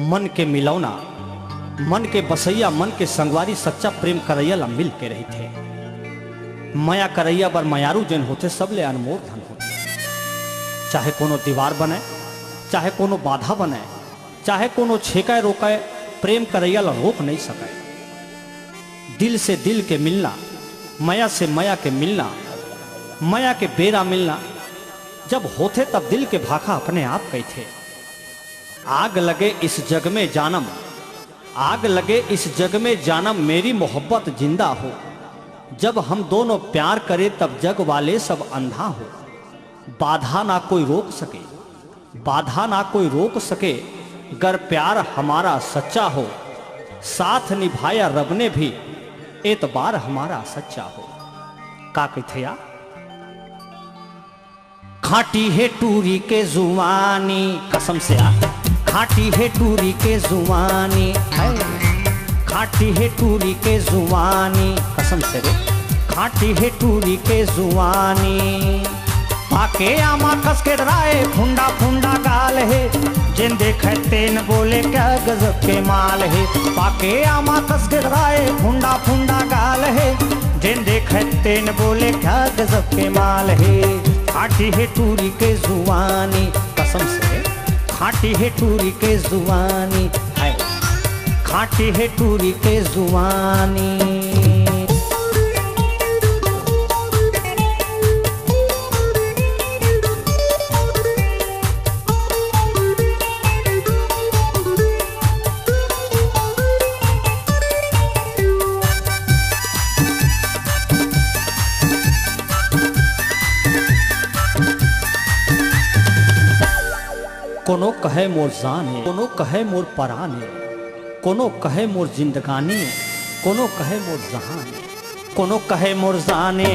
मन के मिलौना, मन के बसैया, मन के संगवारी, सच्चा प्रेम करैया ला मिल के रही थे। माया करैया बर मयारू जन होते सब ले अनमोल धन होते। चाहे कोनो दीवार बने, चाहे कोनो बाधा बने, चाहे कोनो छेकाए रोकाए, प्रेम करैया ला रोक नहीं सके। दिल से दिल के मिलना, माया से माया के मिलना, माया के बेरा मिलना, जब होते तब दिल के भाखा अपने आप कही थे। आग लगे इस जग में जानम, आग लगे इस जग में जानम, मेरी मोहब्बत जिंदा हो। जब हम दोनों प्यार करें तब जग वाले सब अंधा हो। बाधा ना कोई रोक सके, बाधा ना कोई रोक सके, गर प्यार हमारा सच्चा हो। साथ निभाया रब ने भी, एतबार हमारा सच्चा हो। का कहते या खाटी है टूरी के जुवानी, कसम से आ खाटी है टूरी के जुवानी, खाटी है टूरी के जुवानी, कसम से रे खाटी है टूरी के जुवानी। पाके आमा कस के डराए, फुंडा फुंडा गाल है, जिन देखे तेन बोले क्या गजब के माल है। पाके आमा कस के डराए, फुंडा फुंडा गाल है, जिन देखे तेन बोले क्या गजब के माल है। खाटी है टूरी के जुवानी, कसम से खाटी है टूरी के जुवानी, है खाटी है टूरी के जुवानी। कोनो कहे मोर जाने, कोनो कहे मोर पराने, कोनो कहे मोर जिंदगानी, कोनो कहे मोर जहाने। कोनो कहे मोर जाने,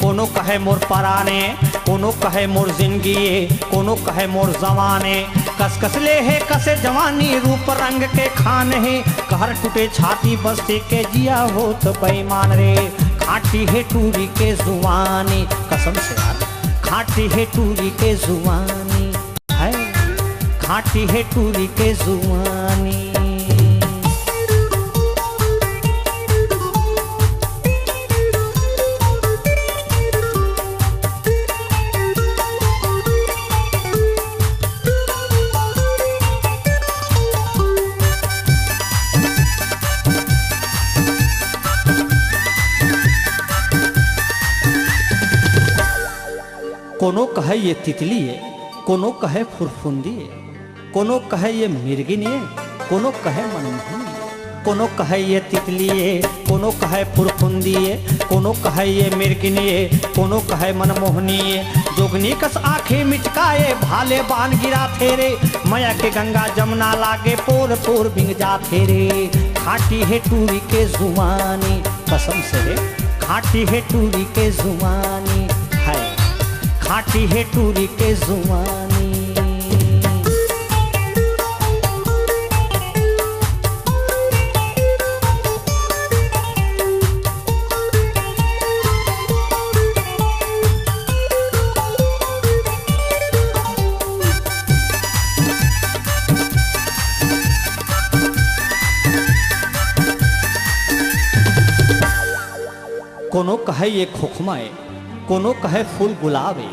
कोनो कहे मोर पराने, कोनो कहे मोर जिंदगी, कोनो कहे मोर जवाने। कस कसले है कसे जवानी, रूप रंग के खान है, कहर टूटे छाती बस्ती के जिया हो तो बेईमान रे। खाटी है टूरी के जुवानी, कसम से यार खाटी है टूरी के जुवानी, है खाटी है टूरी के जुवानी। कोनो कहे ये तितली है, कोनो कहे फुरफुंदी है, कोनो कहे ये मिर्गिनी है, कोनो कहे मनमोहनी है। कोनो कहे ये तितली है, कोनो कहे फुरफुंदी है, कोनो कहे ये मिर्गिनी है, कोनो कहे मनमोहनी है। जोगनी कस आंखें मिचकाए, भाले बान गिरा थेरे, माया के गंगा जमुना लागे पोर पोर बिंग जा थेरे। खाटी है टूरी के जुवानी, कसम से रे खाटी है टूरी के जुवानी, है खाटी है टूरी के जुवानी। कोनो कहे ये खोखमाए, कोनो कहे फूल गुलाबे,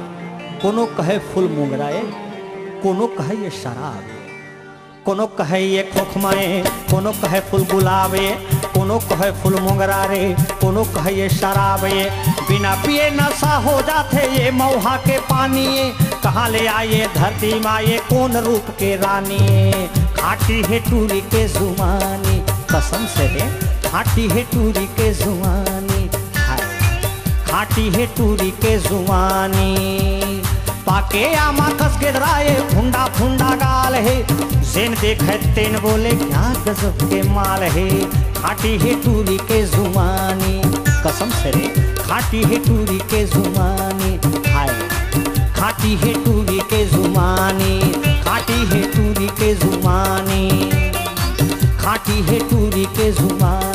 कोनो कहे फूल मुंगराए, कोनो कहे ये शराब। कोनो कहे ये खोखमाए, कोनो कहे फूल गुलाबे, कोनो कहे फूल मुंगरारे, कोनो कहे ये शराबे। बिना पिए नशा हो जाते ये मौहा के पानी, कहाँ ले आए धरती माए कौन रूप के रानी। खाटी है टूरी के जुबानी, कसम से है खाटी है टूरी के जुबानी, खाटी है टूरी के जुबानी। पाके आमा कस के डराए, फुंडा फुंडा गाल है, जिन देखे तेन बोले क्या गजब के माल है। खाटी है टूरी के जुबानी, कसम से रे खाटी है टूरी के जुबानी, हाय खाटी है टूरी के जुबानी, खाटी है टूरी के जुबानी, खाटी है टूरी के जुबानी।